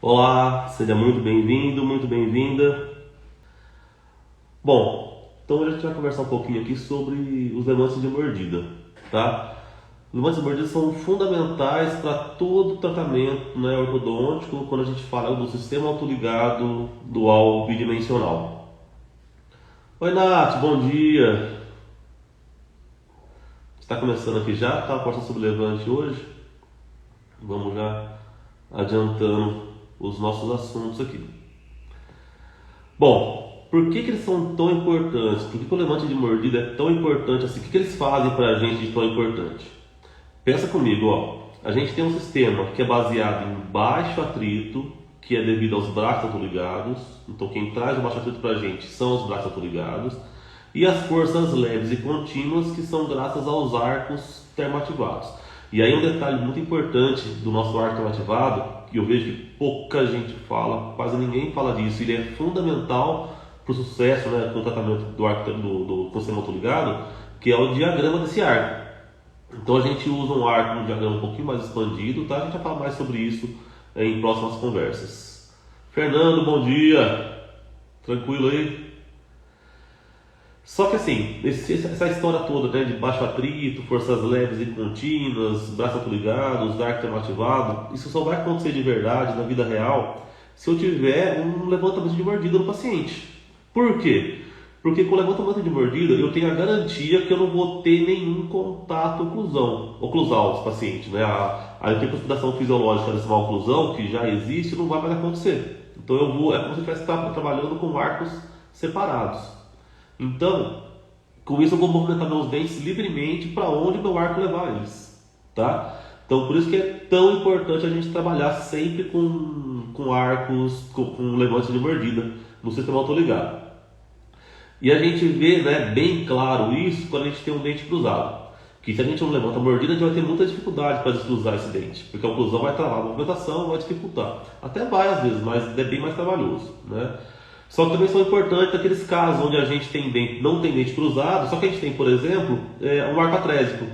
Olá, seja muito bem-vindo, muito bem-vinda. Bom, então hoje a gente vai conversar um pouquinho aqui sobre os levantes de mordida, tá? Os levantes de mordida são fundamentais para todo o tratamento, né, ortodôntico quando a gente fala do sistema autoligado dual bidimensional. Oi, Nath, bom dia. Está começando aqui já? Tá conversando sobre levante hoje? Vamos já adiantando os nossos assuntos aqui. Bom, por que eles são tão importantes? Por que o levante de mordida é tão importante assim? O que eles fazem para a gente de tão importante? Pensa comigo, ó. A gente tem um sistema que é baseado em baixo atrito, que é devido aos braços autoligados. Então quem traz o baixo atrito para a gente são os braços autoligados. E as forças leves e contínuas, que são graças aos arcos termoativados. E aí um detalhe muito importante do nosso arco termoativado, que eu vejo que pouca gente fala, quase ninguém fala disso, ele é fundamental para o sucesso, né, com o tratamento do arco do sistema autoligado, que é o diagrama desse arco. Então a gente usa um arco, um diagrama um pouquinho mais expandido, tá? A gente vai falar mais sobre isso em próximas conversas. Fernando, bom dia. Tranquilo aí? Só que assim, essa história toda, né, de baixo atrito, forças leves e contínuas, braços autoligados, arco termoativado, isso só vai acontecer de verdade na vida real se eu tiver um levantamento de mordida no paciente. Por quê? Porque com o levantamento de mordida eu tenho a garantia que eu não vou ter nenhum contato oclusal com o paciente, né? A interpretação fisiológica dessa oclusão, que já existe, não vai mais acontecer. Então é como se eu estivesse trabalhando com arcos separados. Então, com isso eu vou movimentar meus dentes livremente para onde meu arco levar eles, tá? Então, por isso que é tão importante a gente trabalhar sempre com arcos, com levantes de mordida no sistema autoligado. E a gente vê, né, bem claro isso quando a gente tem um dente cruzado. Que se a gente não levanta a mordida, a gente vai ter muita dificuldade para descruzar esse dente, porque a oclusão vai travar a movimentação, vai dificultar. Até vai às vezes, mas é bem mais trabalhoso, né? Só que também são importantes aqueles casos onde a gente não tem dente cruzado, só que a gente tem, por exemplo, um arco atrésico.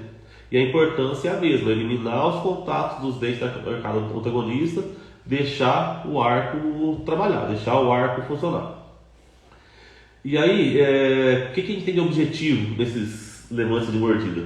E a importância é a mesma, eliminar os contatos dos dentes da arcada antagonista, deixar o arco trabalhar, deixar o arco funcionar. E aí, o que a gente tem de objetivo nesses levantes de mordida?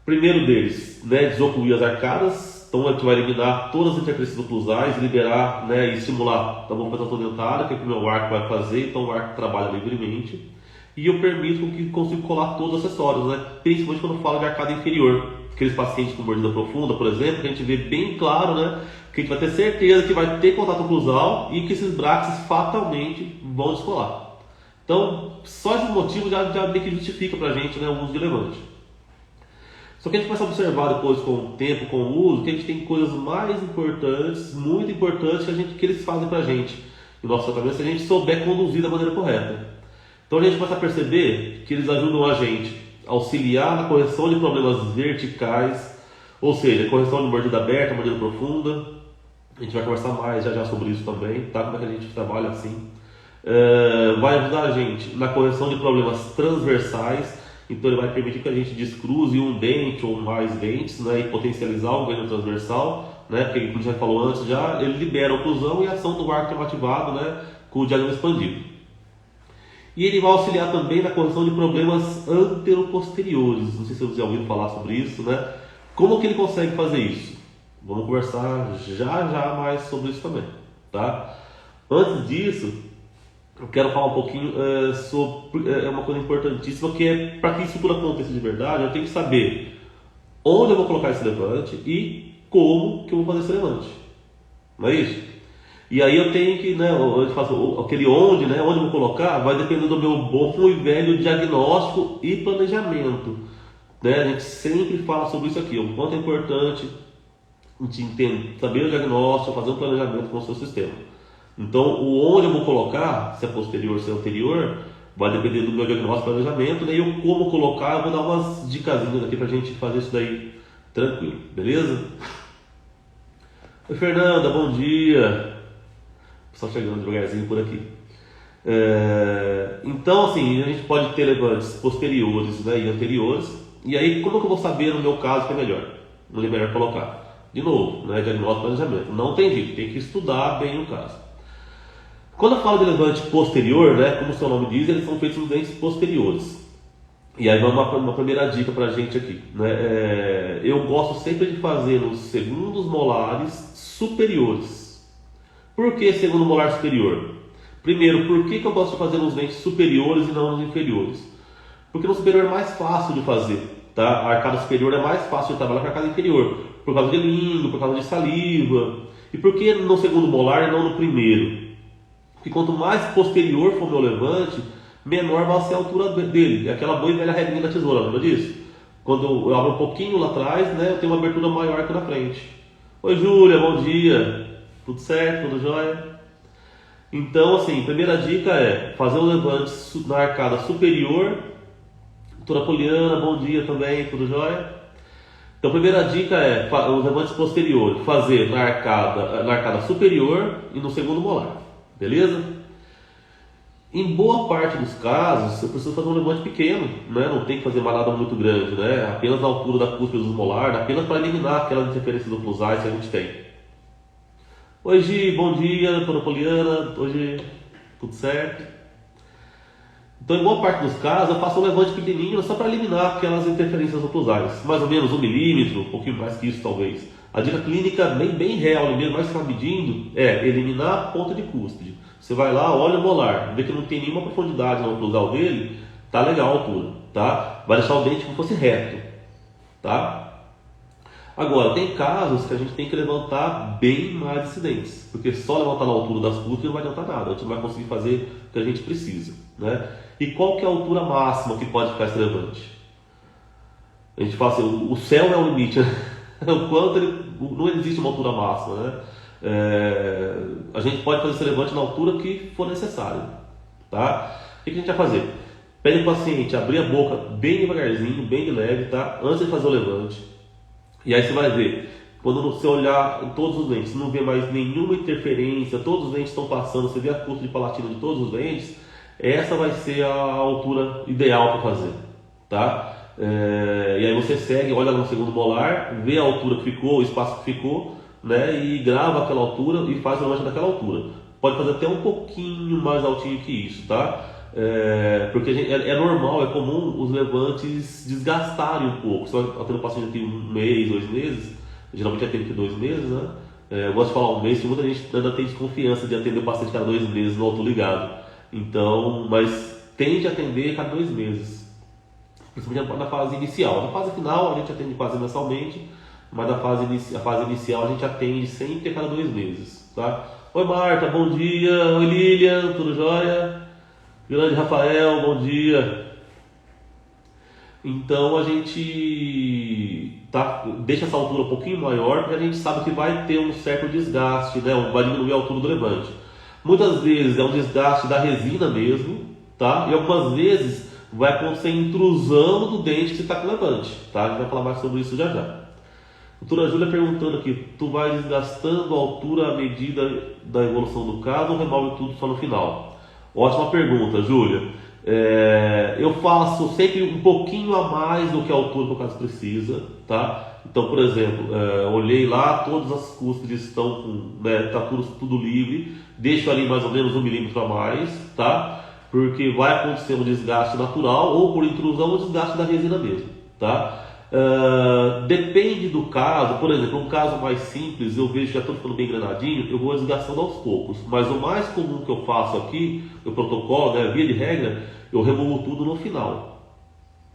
Primeiro deles, né, desocluir as arcadas. Então a gente vai eliminar todas as interferências oclusais, liberar, né, e estimular a movimentação dentária, que é o que o meu arco vai fazer, então o arco trabalha livremente. E eu permito que consiga colar todos os acessórios, né, principalmente quando eu falo de arcada inferior. Aqueles pacientes com mordida profunda, por exemplo, que a gente vê bem claro, né, que a gente vai ter certeza que vai ter contato oclusal e que esses braços fatalmente vão descolar. Então, só esse motivo já meio que justifica pra gente, né, o uso de levante. Só que a gente começa a observar depois com o tempo, com o uso, que a gente tem coisas mais importantes, muito importantes, que eles fazem pra gente no nosso tratamento, se a gente souber conduzir da maneira correta. Então a gente começa a perceber que eles ajudam a gente a auxiliar na correção de problemas verticais, ou seja, correção de mordida aberta, mordida profunda. A gente vai conversar mais já sobre isso também, tá? Como é que a gente trabalha assim. Vai ajudar a gente na correção de problemas transversais. Então ele vai permitir que a gente descruze um dente ou mais dentes, né, e potencializar o ganho transversal, né, porque como a gente já falou antes, ele libera a oclusão e a ação do arco termoativado, né, com o diagrama expandido. E ele vai auxiliar também na correção de problemas anteroposteriores. Não sei se vocês já ouviram falar sobre isso, né? Como que ele consegue fazer isso? Vamos conversar já mais sobre isso também, tá? Antes disso, eu quero falar um pouquinho sobre uma coisa importantíssima, que é, para que isso tudo aconteça de verdade, eu tenho que saber onde eu vou colocar esse levante e como que eu vou fazer esse levante. Não é isso? E aí eu tenho que, né, eu faço aquele onde, né, onde eu vou colocar, vai depender do meu bom e velho diagnóstico e planejamento. Né? A gente sempre fala sobre isso aqui, o quanto é importante a gente saber o diagnóstico, fazer um planejamento com o seu sistema. Então, o onde eu vou colocar, se é posterior, se é anterior, vai depender do meu diagnóstico e planejamento, né? E eu como colocar, eu vou dar umas dicasinhas aqui pra gente fazer isso daí tranquilo, beleza? Oi, Fernanda, bom dia. Só chegando devagarzinho por aqui. Então, assim, a gente pode ter levantes posteriores, né, e anteriores. E aí, como que eu vou saber no meu caso que é melhor? Onde é melhor colocar? De novo, né, diagnóstico e planejamento. Não tem jeito, tem que estudar bem o caso. Quando eu falo de levante posterior, né, como o seu nome diz, eles são feitos nos dentes posteriores. E aí vai uma primeira dica pra gente aqui, né? Eu gosto sempre de fazer nos segundos molares superiores. Por que segundo molar superior? Primeiro, por que eu gosto de fazer nos dentes superiores e não nos inferiores? Porque no superior é mais fácil de fazer, tá? A arcada superior é mais fácil de trabalhar que a arcada inferior, por causa de língua, por causa de saliva. E por que no segundo molar e não no primeiro? Porque quanto mais posterior for o meu levante, menor vai ser a altura dele. É aquela boa e velha regrinha da tesoura, lembra disso? Quando eu abro um pouquinho lá atrás, né, eu tenho uma abertura maior aqui na frente. Oi, Júlia, bom dia. Tudo certo? Tudo jóia? Então, assim, primeira dica é fazer o levante na arcada superior. Doutora Poliana, bom dia também, tudo jóia? Então, primeira dica é os levantes posteriores, fazer na arcada superior e no segundo molar, beleza? Em boa parte dos casos, eu preciso fazer um levante pequeno, né? Não tem que fazer mais nada muito grande, né? Apenas na altura da cúspide dos molares, apenas para eliminar aquelas interferências oclusais que a gente tem. Oi, Gi, bom dia, doutora Poliana, hoje tudo certo? Então, em boa parte dos casos, eu faço um levante pequenininho só para eliminar aquelas interferências oclusais, mais ou menos 1 milímetro, um pouquinho mais que isso talvez. A dica clínica bem real, mesmo, mais que está medindo, é eliminar a ponta de cúspide. Você vai lá, olha o molar, vê que não tem nenhuma profundidade no oclusal dele, tá legal a altura, tá? Vai deixar o dente como se fosse reto, tá? Agora, tem casos que a gente tem que levantar bem mais esses dentes, porque só levantar na altura das cúspides não vai adiantar nada, a gente não vai conseguir fazer o que a gente precisa, né? E qual que é a altura máxima que pode ficar esse levante? A gente fala assim, o céu é o limite, né? O quanto não existe uma altura máxima, né? A gente pode fazer esse levante na altura que for necessário, tá? O que a gente vai fazer? Pede para o paciente abrir a boca bem devagarzinho, bem de leve, tá? Antes de fazer o levante. E aí você vai ver, quando você olhar em todos os dentes, não vê mais nenhuma interferência, todos os dentes estão passando, você vê a cúspide palatina de todos os dentes, essa vai ser a altura ideal para fazer, tá? E aí você segue, olha no segundo molar, vê a altura que ficou, o espaço que ficou, né? E grava aquela altura e faz o levante daquela altura. Pode fazer até um pouquinho mais altinho que isso, tá? Porque é normal, é comum os levantes desgastarem um pouco. Se você vai atender o paciente tem 1 mês, 2 meses, geralmente atende que 2 meses, né? Eu gosto de falar 1 mês, porque muita gente ainda tem desconfiança de atender o paciente cada 2 meses no autoligado. Então, mas tende a atender cada 2 meses, principalmente na fase inicial. Na fase final a gente atende quase mensalmente, mas a fase inicial a gente atende sempre a cada 2 meses, tá? Oi Marta, bom dia. Oi Lilian, tudo jóia? Grande Rafael, bom dia. Então a gente deixa essa altura um pouquinho maior, porque a gente sabe que vai ter um certo desgaste, né? Vai diminuir a altura do levante. Muitas vezes é um desgaste da resina mesmo, tá? E algumas vezes vai acontecer intrusão do dente que você está com levante, tá? A gente vai falar mais sobre isso já já. Doutora Júlia perguntando aqui, tu vai desgastando a altura à medida da evolução do caso ou remove tudo só no final? Ótima pergunta, Júlia. Eu faço sempre um pouquinho a mais do que a altura que o caso precisa, tá? Então, por exemplo, olhei lá, todas as cúspides estão com, né, tá tudo livre, deixo ali mais ou menos 1 milímetro a mais, tá? Porque vai acontecer um desgaste natural ou por intrusão o desgaste da resina mesmo, tá? Depende do caso. Por exemplo, um caso mais simples, eu vejo que já estou ficando bem granadinho, eu vou desgastando aos poucos, mas o mais comum que eu faço aqui, o protocolo, né, via de regra, eu removo tudo no final,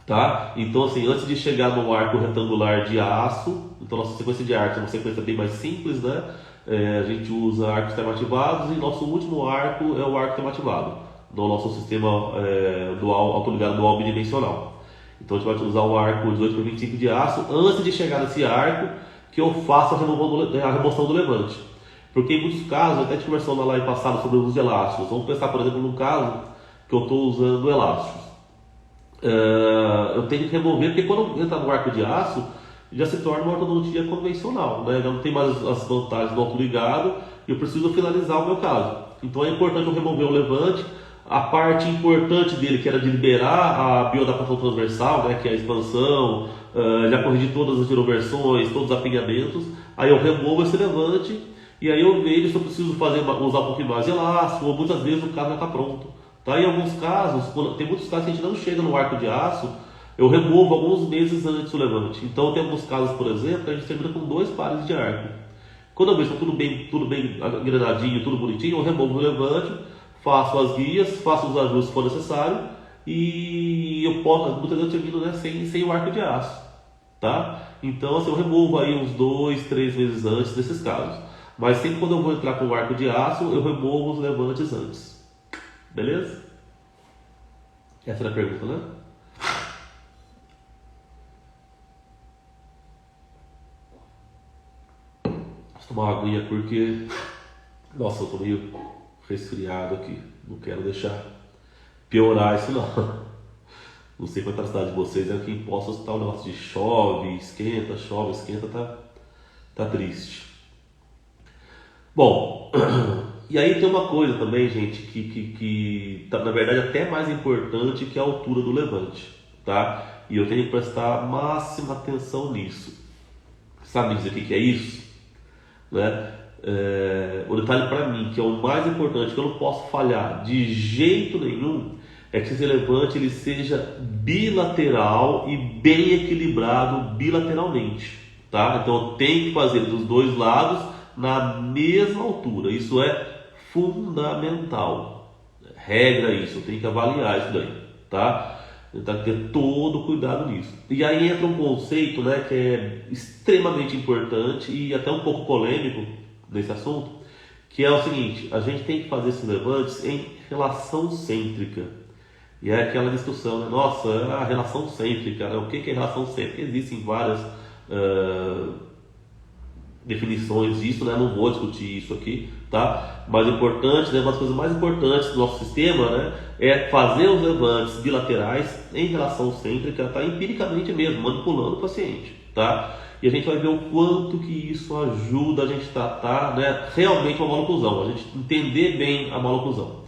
tá? Então assim, antes de chegar no arco retangular de aço, então nossa sequência de arcos é uma sequência bem mais simples, né? A gente usa arcos termativados e nosso último arco é o arco termativado no nosso sistema autoligado dual bidimensional. Então a gente vai usar o arco 18x25 de aço antes de chegar nesse arco que eu faço a remoção do levante. Porque em muitos casos, até te conversando na live passada sobre o uso de elásticos, vamos pensar por exemplo num caso que eu estou usando elásticos. Eu tenho que remover, porque quando entra no arco de aço já se torna uma ortodontia convencional, né? Já não tem mais as vantagens do autoligado e eu preciso finalizar o meu caso. Então é importante eu remover o levante a parte importante dele, que era de liberar a bioadaptação transversal, né, que é a expansão, já corrigi todas as giroversões, todos os apinhamentos, aí eu removo esse levante e aí eu vejo se eu preciso usar um pouquinho mais de elástico, ou muitas vezes o caso já está pronto. Tá? Em alguns casos, tem muitos casos que a gente não chega no arco de aço, eu removo alguns meses antes do levante. Então tem alguns casos, por exemplo, que a gente termina com 2 pares de arco. Quando eu vejo que está tudo bem engrenadinho, tudo bonitinho, eu removo o levante, faço as guias, faço os ajustes se for necessário e eu posso, muitas vezes eu termino, né, sem o arco de aço. Tá? Então assim, eu removo aí uns 2, 3 meses antes desses casos. Mas sempre quando eu vou entrar com o arco de aço, eu removo os levantes antes. Beleza? Essa era a pergunta, né? Vou tomar uma aguinha porque... Nossa, eu tô meio resfriado aqui. Não quero deixar piorar isso não. Não sei quanto é a cidade de vocês, aqui em Poços está o negócio de chove, esquenta, tá triste. Bom, e aí tem uma coisa também, gente, que tá, na verdade, até mais importante que a altura do levante, tá? E eu tenho que prestar máxima atenção nisso. Sabe dizer o que é isso? Né? O detalhe para mim, que é o mais importante, que eu não posso falhar de jeito nenhum, é que esse levante ele seja bilateral e bem equilibrado bilateralmente, tá? Então eu tenho que fazer dos dois lados na mesma altura. Isso é fundamental. Regra isso, eu tenho que avaliar isso daí, tá? Eu tenho que ter todo o cuidado nisso. E aí entra um conceito, né, que é extremamente importante e até um pouco polêmico nesse assunto, que é o seguinte: a gente tem que fazer esses levantes em relação cêntrica. E é aquela discussão, né? Nossa, a relação cêntrica, né? O que é relação cêntrica? Existem várias definições disso, né? Não vou discutir isso aqui, tá? Mas o importante, né? Uma das coisas mais importantes do nosso sistema, né, é fazer os levantes bilaterais em relação cêntrica, tá? Empiricamente mesmo, manipulando o paciente, tá? E a gente vai ver o quanto que isso ajuda a gente tratar, né, realmente uma maloclusão, a gente entender bem a maloclusão.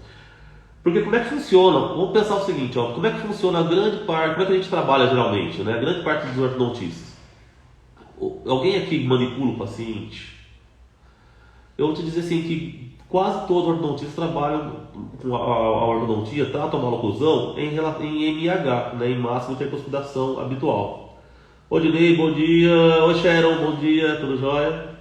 Porque como é que funciona? Vamos pensar o seguinte, ó, como é que funciona a grande parte, como é que a gente trabalha geralmente, né? A grande parte dos ortodontistas. Alguém aqui manipula o paciente? Eu vou te dizer assim que quase todos os ortodontistas trabalham com a ortodontia, tratam a maloclusão em MIH, né, em máximo de intercuspidação habitual. Oi, Dinei, bom dia. Oi, Sharon, bom dia, tudo jóia?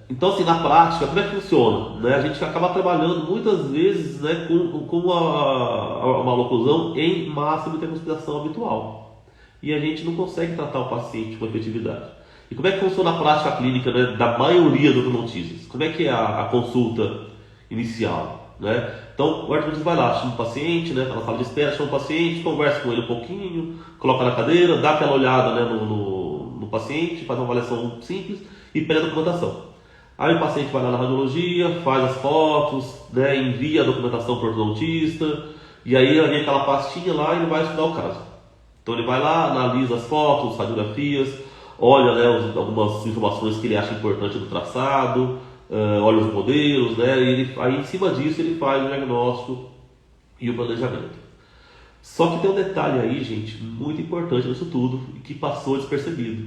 Então, assim, na prática, como é que funciona? Né? A gente acaba trabalhando muitas vezes, né, com a maloclusão em máximo de intercuspidação habitual. E a gente não consegue tratar o paciente com efetividade. E como é que funciona a prática clínica, né, da maioria dos ortodontistas? Como é que é a consulta inicial? Né? Então, o ortodontista vai lá, chama o paciente, né, na sala de espera, chama o paciente, conversa com ele um pouquinho, coloca na cadeira, dá aquela olhada, né, no paciente, faz uma avaliação simples e pede a documentação. Aí o paciente vai lá na radiologia, faz as fotos, né, envia a documentação para o ortodontista, e aí vem aquela pastinha lá e ele vai estudar o caso. Então ele vai lá, analisa as fotos, radiografias, olha, né, algumas informações que ele acha importante do traçado, olha os modelos, né, e aí em cima disso ele faz o diagnóstico e o planejamento. Só que tem um detalhe aí, gente, muito importante nisso tudo e que passou despercebido,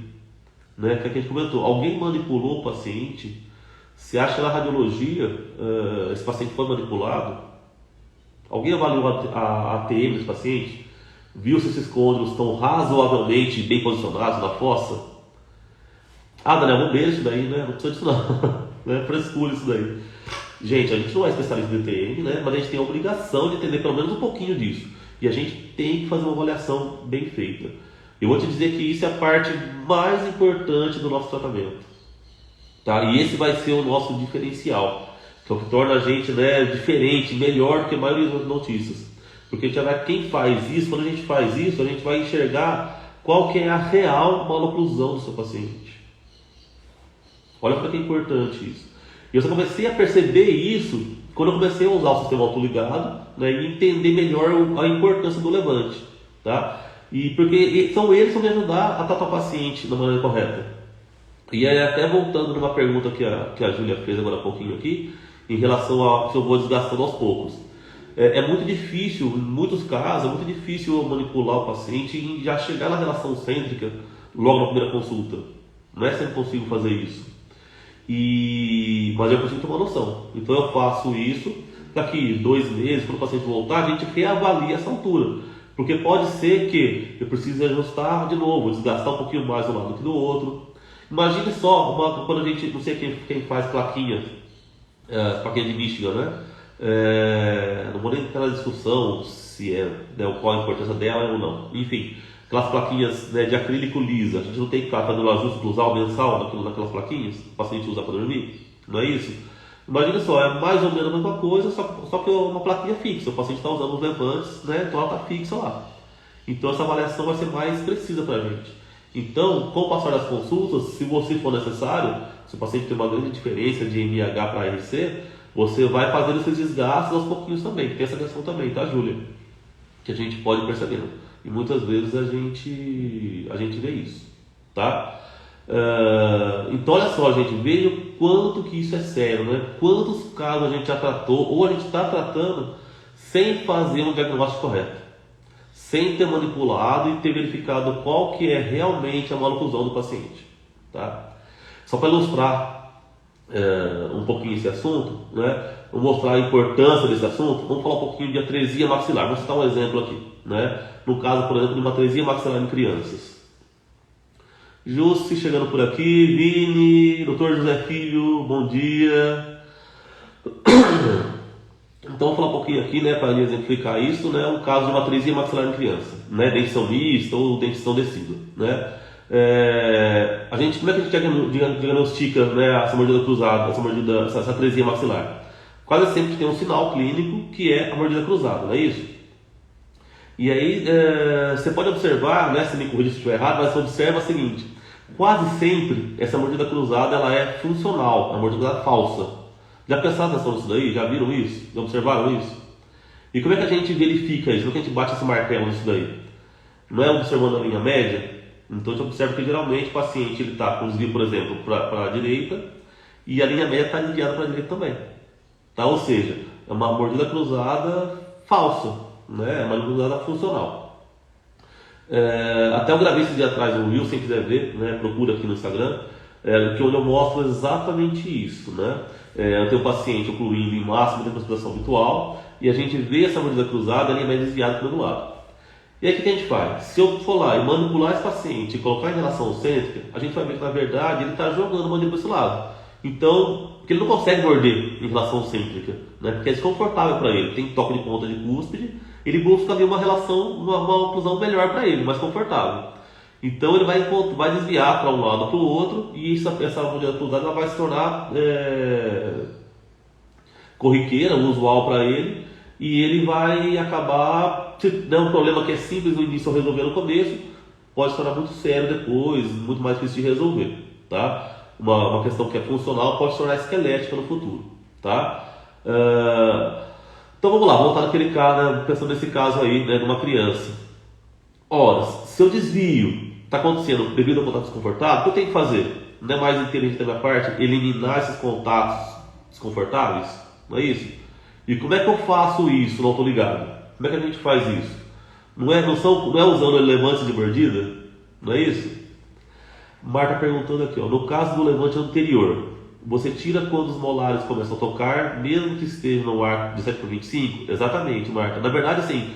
né, que a gente comentou. Alguém manipulou o paciente. Se acha que na radiologia esse paciente foi manipulado, alguém avaliou a ATM desse paciente, viu se esses côndilos estão razoavelmente bem posicionados na fossa? Ah, Daniel, vamos ver isso daí, né? Não precisa disso não. Né? Frescura isso daí. Gente, a gente não é especialista em DTM, né? Mas a gente tem a obrigação de entender pelo menos um pouquinho disso. E a gente tem que fazer uma avaliação bem feita. Eu vou te dizer que isso é a parte mais importante do nosso tratamento. Tá? E esse vai ser o nosso diferencial, que é o que torna a gente, né, diferente, melhor do que a maioria dos ortodontistas. Porque a gente vai ver quem faz isso. Quando a gente faz isso, a gente vai enxergar qual que é a real maloclusão do seu paciente. Olha como é que é importante isso. E eu só comecei a perceber isso quando eu comecei a usar o sistema autoligado, né, e entender melhor a importância do levante. Tá? E porque são eles que vão me ajudar a tratar o paciente da maneira correta. E aí, até voltando numa pergunta que a Júlia fez agora há pouquinho aqui, em relação a se eu vou desgastando aos poucos. É muito difícil, em muitos casos, é muito difícil eu manipular o paciente e já chegar na relação cêntrica logo na primeira consulta. Não é sempre que eu consigo fazer isso. Mas eu consigo ter uma noção. Então eu faço isso, daqui 2 meses, quando o paciente voltar, a gente reavalia essa altura. Porque pode ser que eu precise ajustar de novo, desgastar um pouquinho mais de um lado do que do outro. Imagine só, quando a gente, não sei quem faz plaquinha de Michigan, né? Não vou nem entrar na discussão se qual a importância dela ou não. Enfim, aquelas plaquinhas, né, de acrílico lisa, a gente não tem que ficar fazendo o ajuste cruzal mensal naquelas plaquinhas, o paciente usa para dormir, não é isso? Imagina só, é mais ou menos a mesma coisa, só que é uma plaquinha fixa, o paciente está usando os levantes, né, então ela está fixa lá. Então essa avaliação vai ser mais precisa para a gente. Então, com o passar das consultas, se você for necessário, se o paciente tem uma grande diferença de MH para RC, você vai fazendo esses desgastes aos pouquinhos também. Tem essa questão também, tá, Júlia? Que a gente pode perceber. E muitas vezes a gente vê isso, tá? Então, olha só, gente, veja o quanto que isso é sério, né? Quantos casos a gente já tratou, ou a gente está tratando, sem fazer um diagnóstico correto, sem ter manipulado e ter verificado qual que é realmente a maloclusão do paciente, tá? Só para ilustrar um pouquinho esse assunto, né? Vou mostrar a importância desse assunto. Vamos falar um pouquinho de atresia maxilar. Vou citar um exemplo aqui, né? No caso, por exemplo, de uma atresia maxilar em crianças. Jussi chegando por aqui, Vini, Dr. José Filho, bom dia. Então vou falar um pouquinho aqui, né, para exemplificar isso, né? Um caso de uma atresia maxilar em criança, né? Dentição mista ou dentição decida, né? Como é que a gente diagnostica, né, essa mordida cruzada, essa atresia maxilar? Quase sempre tem um sinal clínico que é a mordida cruzada, não é isso? E aí você pode observar, né, se me corrija se estiver errado, mas você observa o seguinte: quase sempre essa mordida cruzada ela é funcional, a mordida falsa. Já prestaram atenção nisso daí? Já viram isso? Já observaram isso? E como é que a gente verifica isso? Como é que a gente bate esse martelo nisso daí? Não é observando a linha média? Então a gente observa que geralmente o paciente está com desvio, por exemplo, para a direita e a linha média está desviada para a direita também. Tá? Ou seja, é uma mordida cruzada falsa, né? É uma mordida cruzada funcional. Até eu gravei esse dia atrás no Will, se quiser ver, né? Procura aqui no Instagram, que onde eu mostro exatamente isso, né? Eu tenho o paciente ocluindo em máximo de respiração habitual e a gente vê essa mordida cruzada e a linha média desviada para o lado. E aí o que a gente faz? Se eu for lá e manipular esse paciente e colocar em relação cêntrica, a gente vai ver que na verdade ele está jogando a mandíbula para esse lado. Então, porque ele não consegue morder em relação cêntrica, né? Porque é desconfortável para ele. Tem toque de ponta de cúspide, ele busca ali uma oclusão melhor para ele, mais confortável. Então ele vai desviar para um lado ou para o outro e essa mordida cruzada ela vai se tornar corriqueira, usual para ele. E ele vai acabar, se der um problema que é simples no início ou resolver no começo, pode se tornar muito sério depois, muito mais difícil de resolver, tá? Uma questão que é funcional pode se tornar esquelética no futuro, tá? Então vamos lá, voltar naquele caso, né, pensando nesse caso aí, né, de uma criança. Ora, se eu desvio está acontecendo devido ao contato desconfortável, o que eu tenho que fazer? Não é mais inteligente da minha parte eliminar esses contatos desconfortáveis? Não é isso? E como é que eu faço isso no autoligado? Como é que a gente faz isso? Não é usando levantes de mordida? Não é isso? Marta perguntando aqui, ó, no caso do levante anterior, você tira quando os molares começam a tocar, mesmo que esteja no ar de 7 por 25? Exatamente, Marta. Na verdade, assim,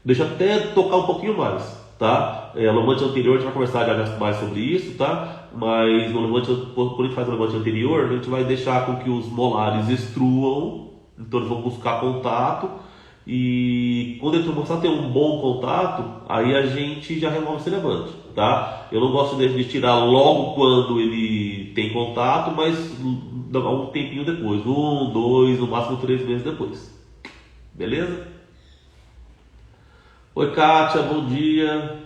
deixa eu até tocar um pouquinho mais, tá? O levante anterior, a gente vai conversar já mais sobre isso, tá? Mas quando a gente faz o levante anterior, a gente vai deixar com que os molares extruam. Então eles vão buscar contato e quando eles começar a ter um bom contato, aí a gente já remove esse levante, tá? Eu não gosto de tirar logo quando ele tem contato, mas um tempinho depois, 1, 2, no máximo 3 meses depois. Beleza? Oi, Kátia, bom dia.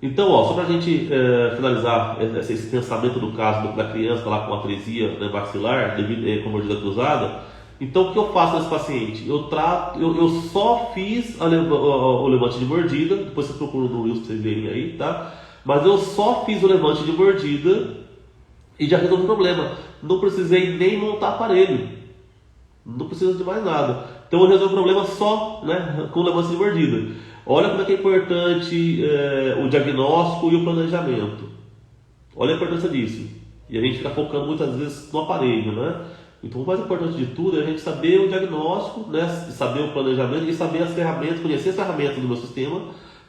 Então, ó, só para a gente finalizar esse pensamento do caso da criança lá com atresia, né, maxilar, com mordida cruzada. Então, o que eu faço nesse paciente? Eu só fiz o levante de mordida, depois você procura no Will para vocês verem aí, tá? Mas eu só fiz o levante de mordida e já resolvi o problema. Não precisei nem montar aparelho, não precisa de mais nada. Então eu resolvi o problema só, né, com levante de mordida. Olha como é que é importante o diagnóstico e o planejamento. Olha a importância disso. E a gente fica focando muitas vezes no aparelho, né? Então o mais importante de tudo é a gente saber o diagnóstico, né, saber o planejamento e saber as ferramentas, conhecer as ferramentas do meu sistema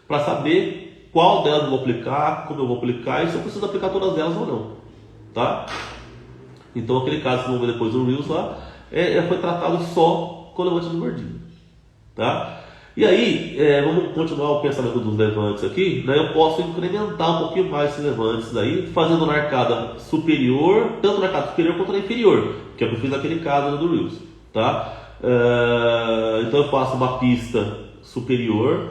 para saber qual delas eu vou aplicar, como eu vou aplicar e se eu preciso aplicar todas elas ou não, tá? Então aquele caso que vamos ver depois no Reels lá, foi tratado só com levante de mordida, tá? E aí, vamos continuar o pensamento dos levantes aqui, né? Eu posso incrementar um pouquinho mais esses levantes daí, fazendo na arcada superior, tanto na arcada superior quanto na inferior, que é o que eu fiz naquele caso do Reels, tá? Então eu faço uma pista superior,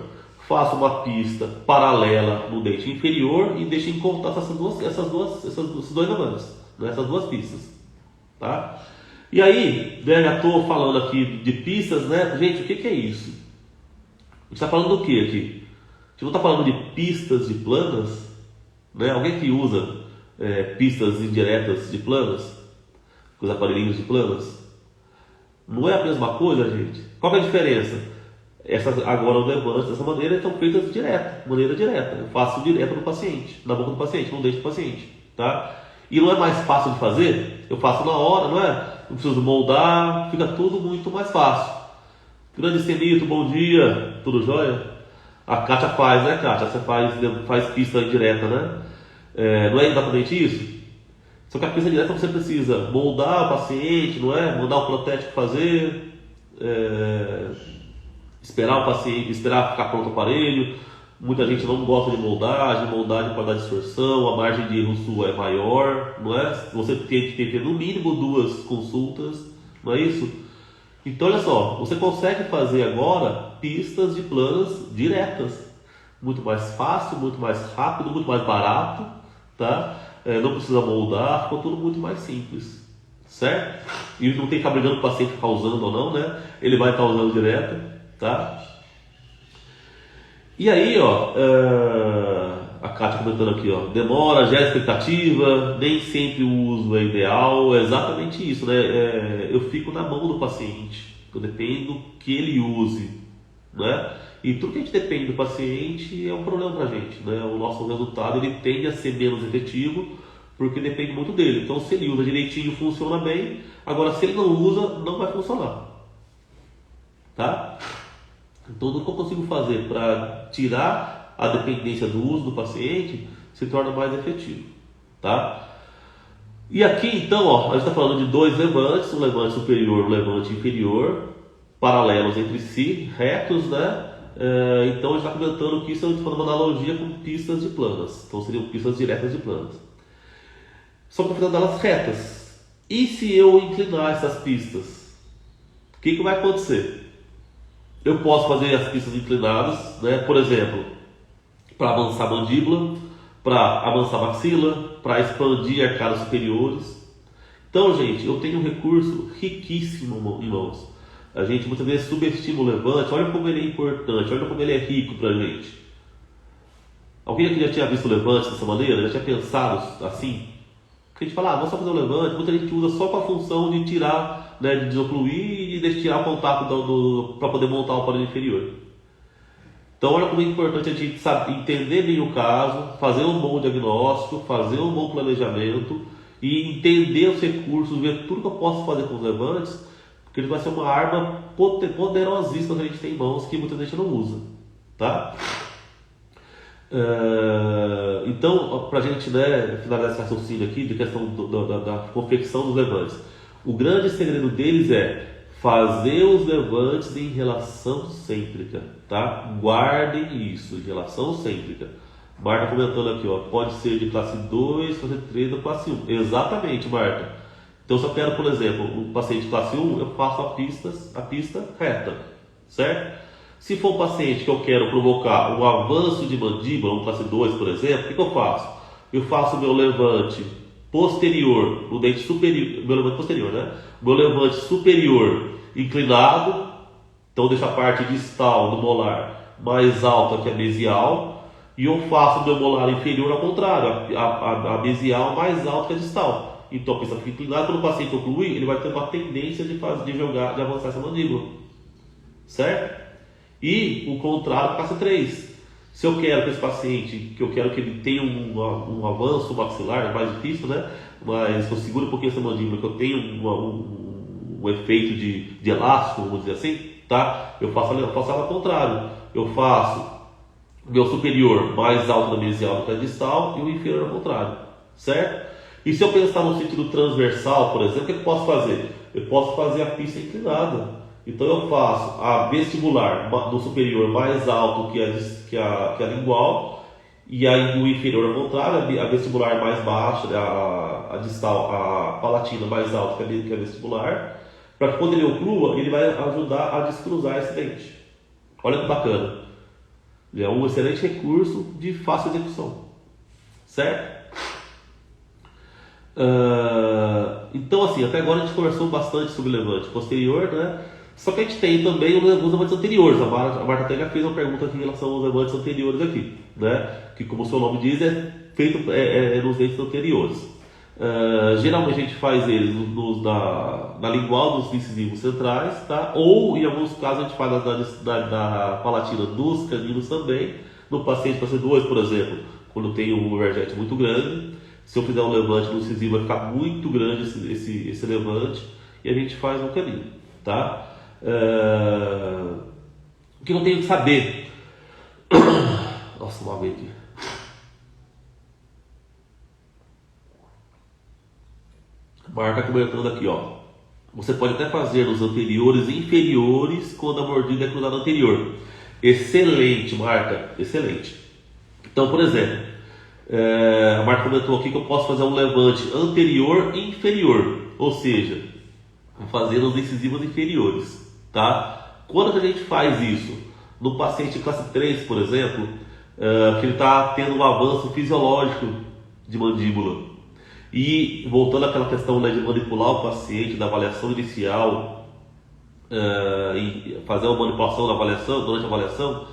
faço uma pista paralela no dente inferior e deixo em contato esses dois levantes, né? Essas duas pistas, tá? E aí, né, já estou falando aqui de pistas, né? Gente, o que é isso? A gente está falando do que aqui? A gente não está falando de pistas de planas, né? Alguém que usa pistas indiretas de planas, com os aparelhinhos de planas? Não é a mesma coisa, gente? Qual é a diferença? Agora os levantes dessa maneira estão feitas maneira direta. Eu faço direto no paciente, na boca do paciente, no dente do paciente, tá? E não é mais fácil de fazer? Eu faço na hora, não é? Não preciso moldar, fica tudo muito mais fácil. Grande Stenito, bom dia, tudo jóia? A Kátia faz, né, Kátia? Você faz pista direta, né? Não é exatamente isso? Só que a pista direta você precisa moldar o paciente, não é? Mandar o protético fazer, esperar o paciente, esperar ficar pronto o aparelho. Muita gente não gosta de moldagem pode dar distorção, a margem de erro sua é maior, não é? Você tem que ter no mínimo 2 consultas, não é isso? Então olha só, você consegue fazer agora pistas de planas diretas, muito mais fácil, muito mais rápido, muito mais barato, tá? Não precisa moldar, ficou tudo muito mais simples, certo? E não tem que ficar brigando com o paciente ficar usando ou não, né? Ele vai estar usando direto, tá? E aí, ó, a Kátia comentando aqui, ó, demora, gera expectativa, nem sempre o uso é ideal, é exatamente isso, né? Eu fico na mão do paciente, eu dependo que ele use, né? E tudo que a gente depende do paciente é um problema pra gente, né? O nosso resultado ele tende a ser menos efetivo porque depende muito dele. Então, se ele usa direitinho, funciona bem. Agora, se ele não usa, não vai funcionar, tá? Então, o que eu consigo fazer para tirar a dependência do uso do paciente se torna mais efetivo, tá? E aqui, então, ó, a gente está falando de 2 levantes, um levante superior e um levante inferior, paralelos entre si, retos, né? Então, a gente está comentando que isso é uma analogia com pistas de planas. Então, seriam pistas diretas de planas. Só que eu estou fazendo elas retas. E se eu inclinar essas pistas? O que vai acontecer? Eu posso fazer as pistas inclinadas, né? Por exemplo, para avançar a mandíbula, para avançar a maxila, para expandir arcadas superiores. Então, gente, eu tenho um recurso riquíssimo em mãos. A gente muitas vezes subestima o levante, olha como ele é importante, olha como ele é rico para a gente. Alguém aqui já tinha visto o levante dessa maneira? Já tinha pensado assim? Porque a gente fala, vamos só fazer o levante, muita gente usa só com a função de tirar, né, de desocluir e de tirar o contato para poder montar o aparelho inferior. Então olha como é importante a gente entender bem o caso, fazer um bom diagnóstico, fazer um bom planejamento e entender os recursos, ver tudo que eu posso fazer com os levantes, porque ele vai ser uma arma poderosíssima que a gente tem em mãos que muita gente não usa, tá? Então, para a gente, né, finalizar esse raciocínio aqui de questão da confecção dos levantes, o grande segredo deles é fazer os levantes em relação cêntrica, tá? Guardem isso, em relação cêntrica. Marta comentando aqui, ó, pode ser de classe 2, classe 3 ou classe 1. Exatamente, Marta. Então, se eu quero, por exemplo, um paciente de classe 1, eu faço a pista reta, certo? Se for um paciente que eu quero provocar um avanço de mandíbula, um classe 2, por exemplo, o que eu faço? Eu faço o meu levante posterior, no dente superior, meu levante posterior, né? Meu levante superior inclinado, então deixo a parte distal do molar mais alta que a mesial, e eu faço o meu molar inferior ao contrário, a mesial mais alta que a distal. Então a pessoa fica inclinada, quando o paciente ocluir, ele vai ter uma tendência de jogar, de avançar essa mandíbula, certo? E o contrário para a classe 3. Se eu quero que esse paciente, que eu quero que ele tenha um avanço maxilar, é mais difícil, né? Mas eu seguro um pouquinho essa mandíbula, que eu tenho um efeito de elástico, vamos dizer assim, tá? Eu faço ela ao contrário. Eu faço o meu superior mais alto da mesial do que a distal e o inferior ao contrário, certo? E se eu pensar no sentido transversal, por exemplo, o que eu posso fazer? Eu posso fazer a pista inclinada. Então eu faço a vestibular no superior mais alto que a lingual e aí o inferior ao contrário, a vestibular mais baixa, a distal, a palatina mais alta que a vestibular, para que quando ele oclua, ele vai ajudar a descruzar esse dente. Olha que bacana. É um excelente recurso de fácil execução, certo? Então assim, até agora a gente conversou bastante sobre levante posterior, né? Só que a gente tem também os levantes anteriores. A Marta até já fez uma pergunta aqui em relação aos levantes anteriores aqui, né? Que como o seu nome diz, é feito nos dentes anteriores. Geralmente a gente faz eles na lingual dos incisivos centrais, tá? Ou em alguns casos a gente faz na palatina dos caninos também. No paciente para C2, por exemplo, quando tem um overjet muito grande, se eu fizer um levante no incisivo vai ficar muito grande esse levante e a gente faz no canino, tá? O que eu tenho que saber? Nossa, uma vez aqui. Marca comentando aqui, ó. Você pode até fazer nos anteriores e inferiores quando a mordida é cruzada anterior. Excelente, Marca, excelente. Então, por exemplo, a Marca comentou aqui que eu posso fazer um levante anterior e inferior, ou seja, vou fazer nos incisivos inferiores, tá? Quando que a gente faz isso? No paciente classe 3, por exemplo, que ele está tendo um avanço fisiológico de mandíbula. E voltando àquela questão, né, de manipular o paciente da avaliação inicial e fazer uma manipulação durante a avaliação,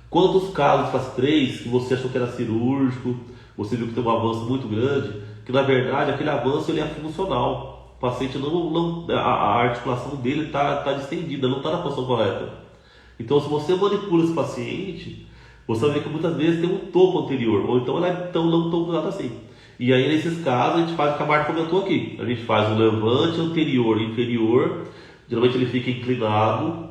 quantos casos classe 3 que você achou que era cirúrgico, você viu que tem um avanço muito grande, que na verdade aquele avanço ele é funcional. O paciente a articulação dele está distendida, não está na posição correta. Então, se você manipula esse paciente, você vai ver que muitas vezes tem um topo anterior, ou então ela é não tão cruzada assim. E aí, nesses casos, a gente faz o que a Marta comentou aqui. A gente faz um levante anterior e inferior, geralmente ele fica inclinado,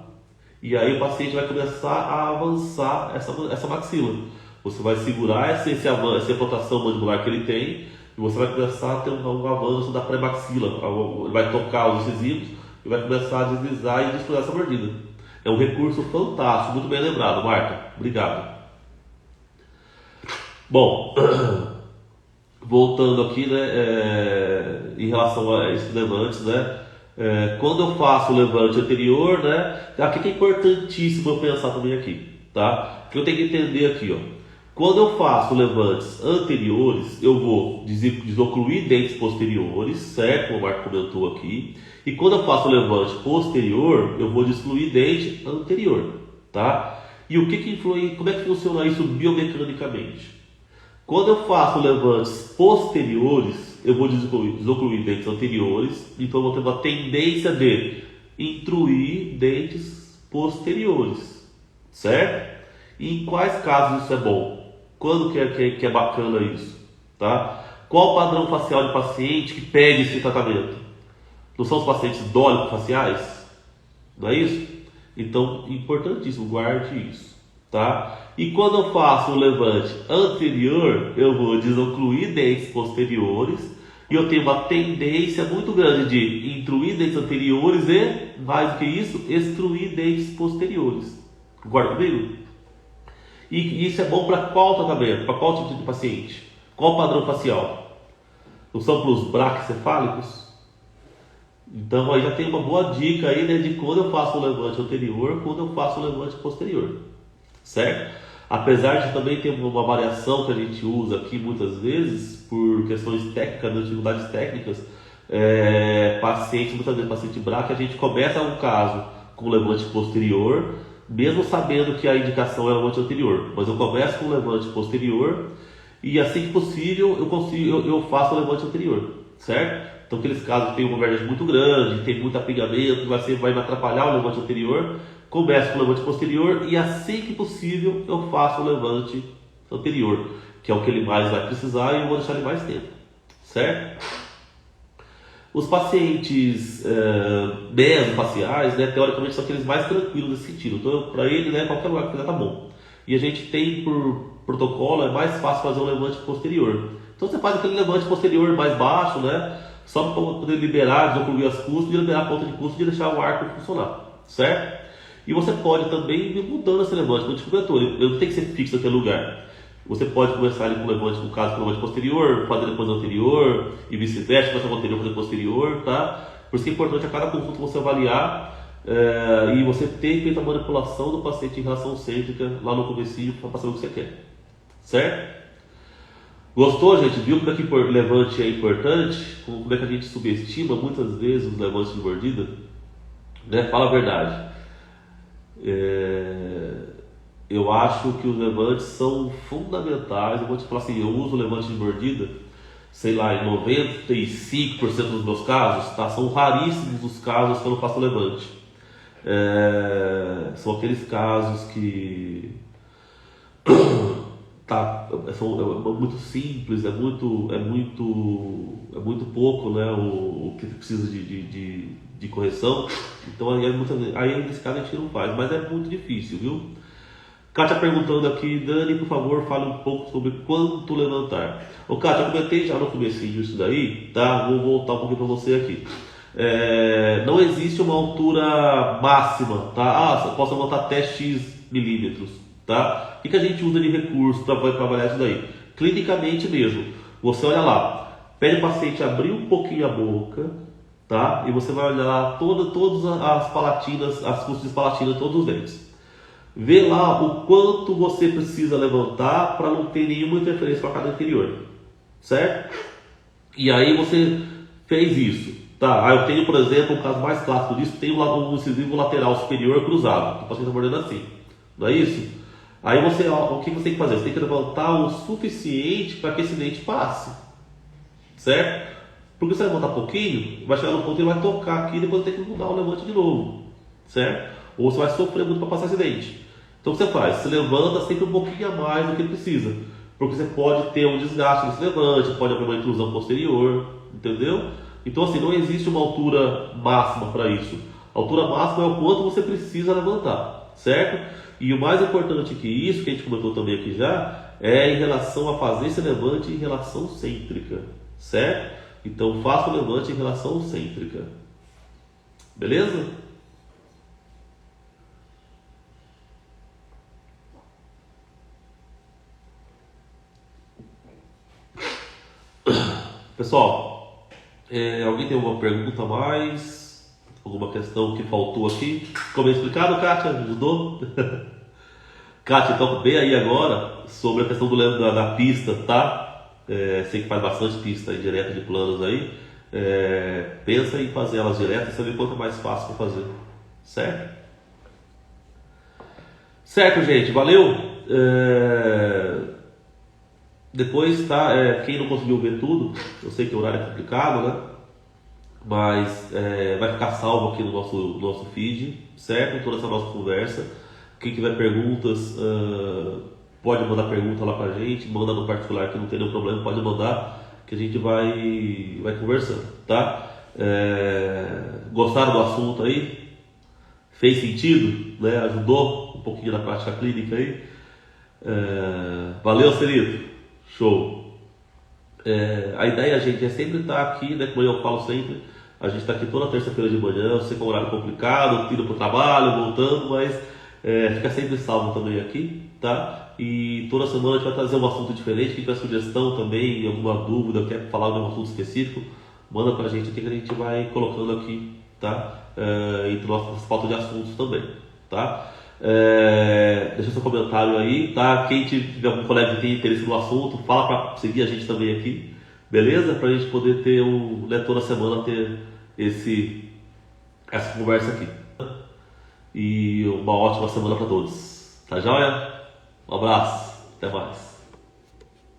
e aí o paciente vai começar a avançar essa maxila. Você vai segurar essa rotação mandibular que ele tem, e você vai começar a ter um avanço da pré-maxila. Ele vai tocar os incisivos e vai começar a deslizar e descruzar essa mordida. É um recurso fantástico, muito bem lembrado, Marta. Obrigado. Bom, voltando aqui, né, em relação a esses levantes, né, quando eu faço o levante anterior, né, aqui que é importantíssimo eu pensar também aqui, tá? Que eu tenho que entender aqui, ó. Quando eu faço levantes anteriores, eu vou desocluir dentes posteriores, certo? Como o Marco comentou aqui. E quando eu faço o levante posterior, eu vou excluir dente anterior, tá? E o que influi? Como é que funciona isso biomecanicamente? Quando eu faço levantes posteriores, eu vou desocluir dentes anteriores, então eu vou ter uma tendência de intruir dentes posteriores, certo? E em quais casos isso é bom? Quando que é bacana isso? Tá? Qual o padrão facial de paciente que pede esse tratamento? Não são os pacientes dólico-faciais? Não é isso? Então, importantíssimo, guarde isso. Tá? E quando eu faço um levante anterior, eu vou desocluir dentes posteriores e eu tenho uma tendência muito grande de intruir dentes anteriores e, mais do que isso, extruir dentes posteriores. Concorda comigo? E isso é bom para qual tratamento? Para qual tipo de paciente? Qual o padrão facial? Não são para os braquicefálicos? Então aí já tem uma boa dica aí, né, de quando eu faço o levante anterior, quando eu faço o levante posterior, certo? Apesar de também ter uma variação que a gente usa aqui muitas vezes por questões técnicas, dificuldades técnicas, muitas vezes paciente braque, a gente começa um caso com levante posterior, mesmo sabendo que a indicação é o levante anterior. Mas eu começo com o levante posterior e assim que possível eu faço o levante anterior, certo? Então aqueles casos que tem uma convergência muito grande, tem muito apigamento, vai me atrapalhar o levante anterior, começo com o levante posterior e assim que possível eu faço o levante anterior, que é o que ele mais vai precisar e eu vou deixar ele mais tempo, certo? Os pacientes mesofaciais, né, teoricamente são aqueles mais tranquilos nesse sentido. Então, para ele, né, qualquer lugar que fizer tá bom. E a gente tem por protocolo, é mais fácil fazer um levante posterior. Então você faz aquele levante posterior mais baixo, né, só para poder liberar, desocluir as costas, e liberar a ponta de custo e deixar o arco funcionar, certo? E você pode também ir mudando esse levante, como dificultou. Ele não tem que ser fixo naquele lugar. Você pode começar ali com o levante, no caso, com o levante posterior, fazer depois o anterior, e vice-versa, começar com o anterior, fazer posterior, tá? Por isso que é importante a cada consulta você avaliar e você ter feito a manipulação do paciente em relação cêntrica lá no comecinho para saber o que você quer, certo? Gostou, gente? Viu como é que levante é importante? Como é que a gente subestima muitas vezes os levantes de mordida? Né? Fala a verdade. Eu acho que os levantes são fundamentais. Eu vou te falar assim, eu uso levante de mordida, sei lá, em 95% dos meus casos, tá? São raríssimos os casos que eu não faço levante. São aqueles casos que é muito simples, é muito pouco, né, o que precisa de correção. Então aí nesse caso a gente não faz, mas é muito difícil, viu? Kátia perguntando aqui, Dani, por favor, fale um pouco sobre quanto levantar. Ô Kátia, eu comentei já no comecinho isso daí, tá? Vou voltar um pouquinho para você aqui. Não existe uma altura máxima, tá? Você pode levantar até X milímetros, tá? O que a gente usa de recurso para trabalhar isso daí? Clinicamente mesmo. Você olha lá, pede o paciente abrir um pouquinho a boca, tá? E você vai olhar lá todas as palatinas, as costas palatinas, todos os dentes. Vê lá o quanto você precisa levantar para não ter nenhuma interferência com a arcada anterior, certo? E aí você fez isso, tá? Aí eu tenho, por exemplo, um caso mais clássico disso, tem um incisivo lateral superior cruzado, que o paciente está mordendo assim, não é isso? Aí o que você tem que fazer? Você tem que levantar o suficiente para que esse dente passe, certo? Porque se você levantar pouquinho, vai chegar no ponto que ele vai tocar aqui e depois tem que mudar o levante de novo, certo? Ou você vai sofrer muito para passar esse dente. Então o que você faz? Você levanta sempre um pouquinho a mais do que precisa, porque você pode ter um desgaste nesse levante, pode haver uma intrusão posterior, entendeu? Então assim, não existe uma altura máxima para isso. A altura máxima é o quanto você precisa levantar, certo? E o mais importante que isso, que a gente comentou também aqui já, é em relação a fazer esse levante em relação cêntrica, certo? Então faça o levante em relação cêntrica, beleza? Pessoal, alguém tem alguma pergunta a mais? Alguma questão que faltou aqui? Ficou bem explicado, Kátia? Ajudou? Kátia, então vem aí agora sobre a questão da pista, tá? Sei que faz bastante pista aí, direta de planos aí. Pensa em fazer elas diretas e saber quanto é mais fácil para fazer, certo? Certo, gente, valeu! Depois, tá? Quem não conseguiu ver tudo, eu sei que o horário é complicado, né? Mas vai ficar salvo aqui no nosso feed, certo? Toda essa nossa conversa. Quem tiver perguntas, pode mandar pergunta lá pra gente, manda no particular que não tem nenhum problema, pode mandar que a gente vai conversando, tá? Gostaram do assunto aí? Fez sentido? Né? Ajudou um pouquinho na prática clínica aí? Valeu, Celito! Show! A ideia, gente, é sempre estar aqui, né? Como eu falo sempre, a gente está aqui toda terça-feira de manhã, eu sei que é um horário complicado, indo para o trabalho, voltando, mas fica sempre salvo também aqui, tá? E toda semana a gente vai trazer um assunto diferente. Quem tiver sugestão também, alguma dúvida, quer falar de um assunto específico, manda pra gente aqui que a gente vai colocando aqui, tá? Entre nossas pautas de assuntos também, tá? Deixa seu comentário aí, tá? Quem tiver algum colega que tem interesse no assunto, fala para seguir a gente também aqui, beleza? Pra gente poder ter toda semana ter essa conversa aqui. e uma ótima semana para todos. Tá joia? Um abraço, até mais.